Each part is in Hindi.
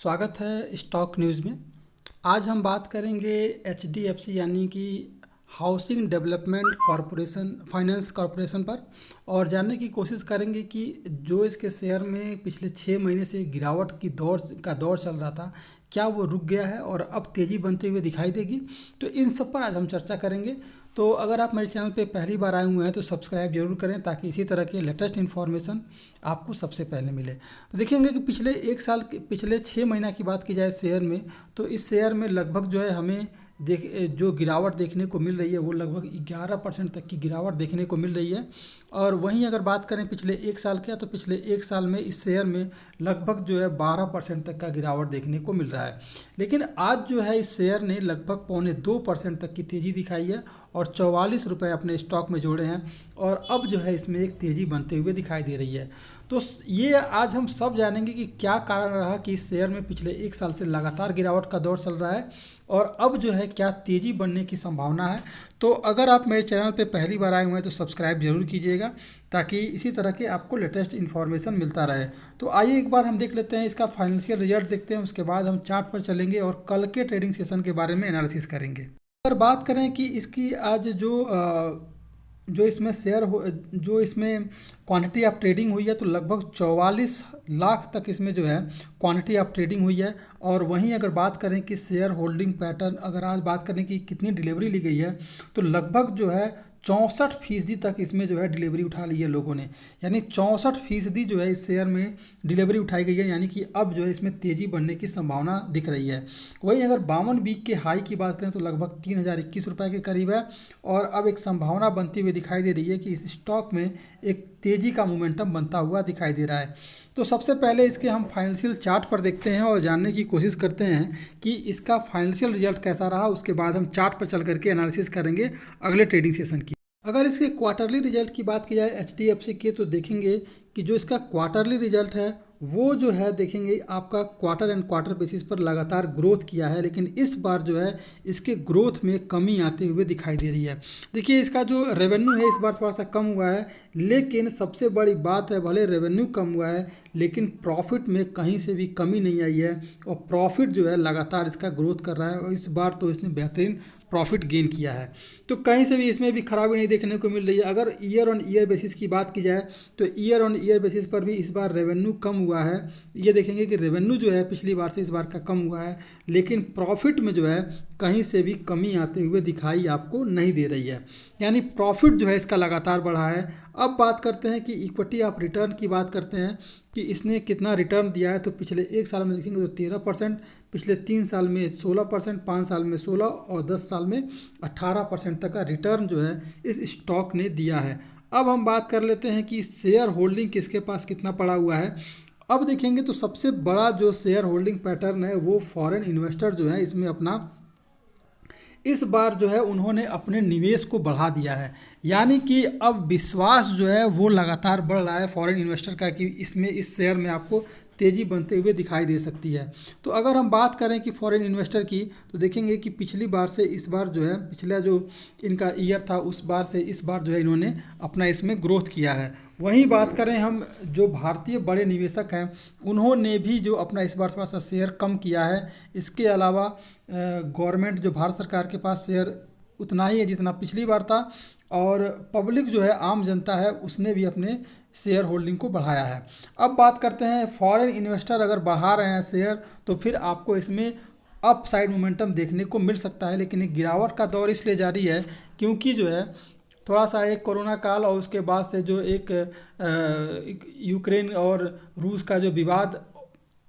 स्वागत है स्टॉक न्यूज़ में। आज हम बात करेंगे एचडीएफसी यानी कि housing development corporation finance corporation पर और जानने की कोशिश करेंगे कि जो इसके शेयर में पिछले 6 महीने से गिरावट की दौर चल रहा था, क्या वो रुक गया है और अब तेज़ी बनते हुए दिखाई देगी। तो इन सब पर आज हम चर्चा करेंगे। तो अगर आप मेरे चैनल पे पहली बार आए हुए हैं तो सब्सक्राइब जरूर करें ताकि इसी तरह के लेटेस्ट इन्फॉर्मेशन आपको सबसे पहले मिले। तो देखेंगे कि पिछले 6 महीना की बात की जाए शेयर में, तो इस शेयर में लगभग जो है हमें जो गिरावट देखने को मिल रही है वो लगभग 11% तक की गिरावट देखने को मिल रही है। और वहीं अगर बात करें पिछले एक साल का, तो पिछले एक साल में इस शेयर में लगभग जो है 12% तक का गिरावट देखने को मिल रहा है। लेकिन आज जो है इस शेयर ने लगभग 2.25% तक की तेज़ी दिखाई है और 44 रुपये अपने स्टॉक में जोड़े हैं और अब जो है इसमें एक तेज़ी बनते हुए दिखाई दे रही है। तो ये आज हम सब जानेंगे कि क्या कारण रहा कि इस शेयर में पिछले एक साल से लगातार गिरावट का दौर चल रहा है और अब जो है क्या तेज़ी बनने की संभावना है। तो अगर आप मेरे चैनल पे पहली बार आए हुए हैं तो सब्सक्राइब जरूर कीजिएगा ताकि इसी तरह के आपको लेटेस्ट इन्फॉर्मेशन मिलता रहे। तो आइए एक बार हम देख लेते हैं, इसका फाइनेंशियल रिजल्ट देखते हैं, उसके बाद हम चार्ट पर चलेंगे और कल के ट्रेडिंग सेशन के बारे में एनालिसिस करेंगे। अगर बात करें कि इसकी आज जो इसमें जो इसमें क्वांटिटी ऑफ ट्रेडिंग हुई है, तो लगभग 44 लाख तक इसमें जो है क्वांटिटी ऑफ ट्रेडिंग हुई है। और वहीं अगर बात करें कि शेयर होल्डिंग पैटर्न, अगर आज बात करें कि कितनी डिलीवरी ली गई है, तो लगभग जो है 64% तक इसमें जो है डिलीवरी उठा ली है लोगों ने। यानी 64% जो है इस शेयर में डिलीवरी उठाई गई है, यानी कि अब जो है इसमें तेज़ी बढ़ने की संभावना दिख रही है। वहीं अगर 52 वीक के हाई की बात करें तो लगभग 3021 रुपये के करीब है और अब एक संभावना बनती हुई दिखाई दे रही है कि इस स्टॉक में एक तेज़ी का मोमेंटम बनता हुआ दिखाई दे रहा है। तो सबसे पहले इसके हम फाइनेंशियल चार्ट पर देखते हैं और जानने की कोशिश करते हैं कि इसका फाइनेंशियल रिजल्ट कैसा रहा। उसके बाद हम चार्ट पर चल करके एनालिसिस करेंगे अगले ट्रेडिंग सेशन की। अगर इसके क्वार्टरली रिजल्ट की बात की जाए एचडीएफसी के, तो देखेंगे कि जो इसका क्वार्टरली रिजल्ट है वो जो है देखेंगे आपका क्वार्टर एंड क्वार्टर बेसिस पर लगातार ग्रोथ किया है, लेकिन इस बार जो है इसके ग्रोथ में कमी आते हुए दिखाई दे रही है। देखिए इसका जो रेवेन्यू है इस बार थोड़ा सा कम हुआ है, लेकिन सबसे बड़ी बात है भले रेवेन्यू कम हुआ है लेकिन प्रॉफिट में कहीं से भी कमी नहीं आई है और प्रॉफिट जो है लगातार इसका ग्रोथ कर रहा है और इस बार तो इसने बेहतरीन प्रॉफिट गेन किया है। तो कहीं से भी इसमें भी खराबी नहीं देखने को मिल रही है। अगर ईयर ऑन ईयर बेसिस की बात की जाए तो ईयर ऑन ईयर बेसिस पर भी इस बार रेवेन्यू कम हुआ है। ये देखेंगे कि रेवेन्यू जो है पिछली बार से इस बार का कम हुआ है, लेकिन प्रॉफिट में जो है कहीं से भी कमी आते हुए दिखाई आपको नहीं दे रही है, यानी प्रॉफिट जो है इसका लगातार बढ़ा है। अब बात करते हैं कि इक्विटी ऑफ रिटर्न की बात करते हैं कि इसने कितना रिटर्न दिया है। तो पिछले एक साल में देखेंगे तो 13%, पिछले 3 साल में 16%, 5 साल में 16 और 10 साल में 18% तक का रिटर्न जो है इस स्टॉक ने दिया है। अब हम बात कर लेते हैं कि शेयर होल्डिंग किसके पास कितना पड़ा हुआ है। अब देखेंगे तो सबसे बड़ा जो शेयर होल्डिंग पैटर्न है वो फॉरेन इन्वेस्टर जो है इसमें अपना इस बार जो है उन्होंने अपने निवेश को बढ़ा दिया है, यानी कि अब विश्वास जो है वो लगातार बढ़ रहा है फॉरेन इन्वेस्टर का कि इसमें इस शेयर में आपको तेज़ी बनते हुए दिखाई दे सकती है। तो अगर हम बात करें कि फॉरेन इन्वेस्टर की, तो देखेंगे कि पिछली बार से इस बार जो है पिछला जो इनका ईयर था उस बार से इस बार जो है इन्होंने अपना इसमें ग्रोथ किया है। वहीं बात करें हम जो भारतीय बड़े निवेशक हैं उन्होंने भी जो अपना इस बार थोड़ा सा शेयर कम किया है। इसके अलावा गवर्नमेंट जो भारत सरकार के पास शेयर उतना ही है जितना पिछली बार था और पब्लिक जो है आम जनता है उसने भी अपने शेयर होल्डिंग को बढ़ाया है। अब बात करते हैं फॉरेन इन्वेस्टर अगर बढ़ा रहे हैं शेयर तो फिर आपको इसमें अप साइड मोमेंटम देखने को मिल सकता है, लेकिन एक गिरावट का दौर इसलिए जारी है क्योंकि जो है थोड़ा सा एक कोरोना काल और उसके बाद से जो एक यूक्रेन और रूस का जो विवाद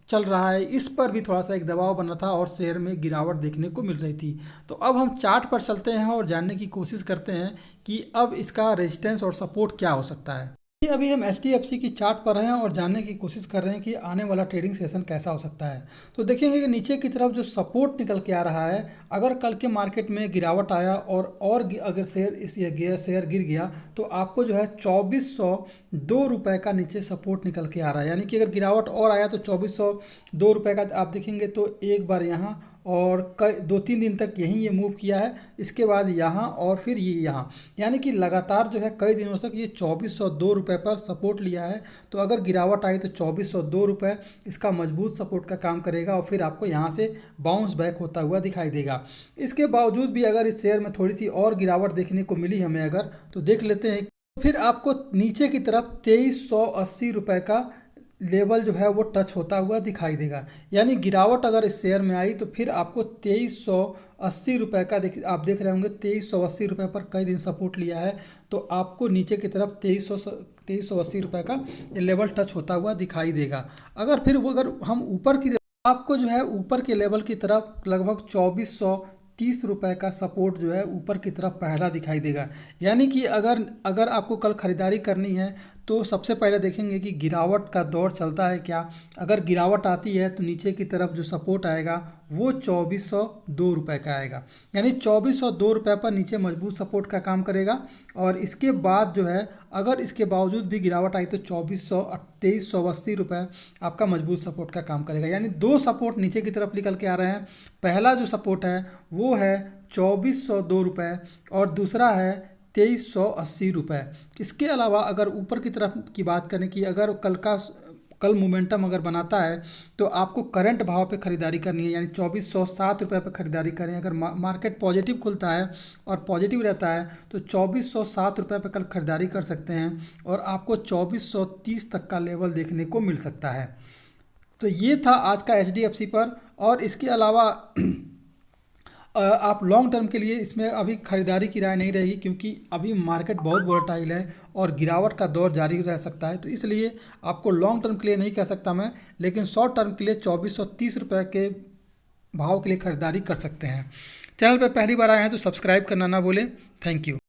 चल रहा है इस पर भी थोड़ा सा एक दबाव बना था और शेयर में गिरावट देखने को मिल रही थी। तो अब हम चार्ट पर चलते हैं और जानने की कोशिश करते हैं कि अब इसका रेजिस्टेंस और सपोर्ट क्या हो सकता है। अभी हम एचडीएफसी की चार्ट पर हैं और जानने की कोशिश कर रहे हैं कि आने वाला ट्रेडिंग सेशन कैसा हो सकता है। तो देखेंगे कि नीचे की तरफ जो सपोर्ट निकल के आ रहा है, अगर कल के मार्केट में गिरावट आया और अगर शेयर गिर गया तो आपको जो है 2402 रुपये का नीचे सपोर्ट निकल के आ रहा है, यानी कि अगर गिरावट और आया तो 2402 रुपये का आप देखेंगे तो एक बार यहाँ और कई 2-3 दिन तक यहीं ये मूव किया है, इसके बाद यहाँ और फिर ये यहाँ, यानी कि लगातार जो है कई दिनों तक ये 2402 रुपये पर सपोर्ट लिया है। तो अगर गिरावट आई तो 2402 रुपये इसका मजबूत सपोर्ट का काम करेगा और फिर आपको यहाँ से बाउंस बैक होता हुआ दिखाई देगा। इसके बावजूद भी अगर इस शेयर में थोड़ी सी और गिरावट देखने को मिली हमें अगर, तो देख लेते हैं। फिर आपको नीचे की तरफ 2380 रुपये का लेवल जो है वो टच होता हुआ दिखाई देगा, यानी गिरावट अगर इस शेयर में आई तो फिर आपको 2380 रुपये का आप देख रहे होंगे 2380 रुपये पर कई दिन सपोर्ट लिया है, तो आपको नीचे की तरफ 2380 रुपये का ये लेवल टच होता हुआ दिखाई देगा। अगर हम ऊपर की, आपको जो है ऊपर के लेवल की तरफ लगभग 2430 रुपये का सपोर्ट जो है ऊपर की तरफ पहला दिखाई देगा। यानी कि अगर अगर आपको कल ख़रीदारी करनी है तो सबसे पहले देखेंगे कि गिरावट का दौर चलता है क्या। अगर गिरावट आती है तो नीचे की तरफ जो सपोर्ट आएगा वो 2402 रुपये का आएगा, यानी 2402 रुपये पर नीचे मजबूत सपोर्ट का काम करेगा। और इसके बाद जो है अगर इसके बावजूद भी गिरावट आई तो 2380 रुपये आपका मजबूत सपोर्ट का काम करेगा, यानी दो सपोर्ट नीचे की तरफ निकल के आ रहे हैं। पहला जो सपोर्ट है वो है 2402 रुपये और दूसरा है 2380 रुपये। इसके अलावा अगर ऊपर की तरफ की बात करें कि अगर कल मोमेंटम अगर बनाता है तो आपको करंट भाव पे ख़रीदारी करनी है, यानी 2407 रुपये पे ख़रीदारी करें। अगर मार्केट पॉजिटिव खुलता है और पॉजिटिव रहता है तो 2407 रुपये पे कल ख़रीदारी कर सकते हैं और आपको 2430 तक का लेवल देखने को मिल सकता है। तो ये था आज का HDFC पर। और इसके अलावा आप लॉन्ग टर्म के लिए इसमें अभी ख़रीदारी की राय नहीं रहेगी, क्योंकि अभी मार्केट बहुत वोलेटाइल है और गिरावट का दौर जारी रह सकता है। तो इसलिए आपको लॉन्ग टर्म के लिए नहीं कह सकता मैं, लेकिन शॉर्ट टर्म के लिए 2430 रुपये के भाव के लिए ख़रीदारी कर सकते हैं। चैनल पर पहली बार आए हैं तो सब्सक्राइब करना ना भूलें। Thank you.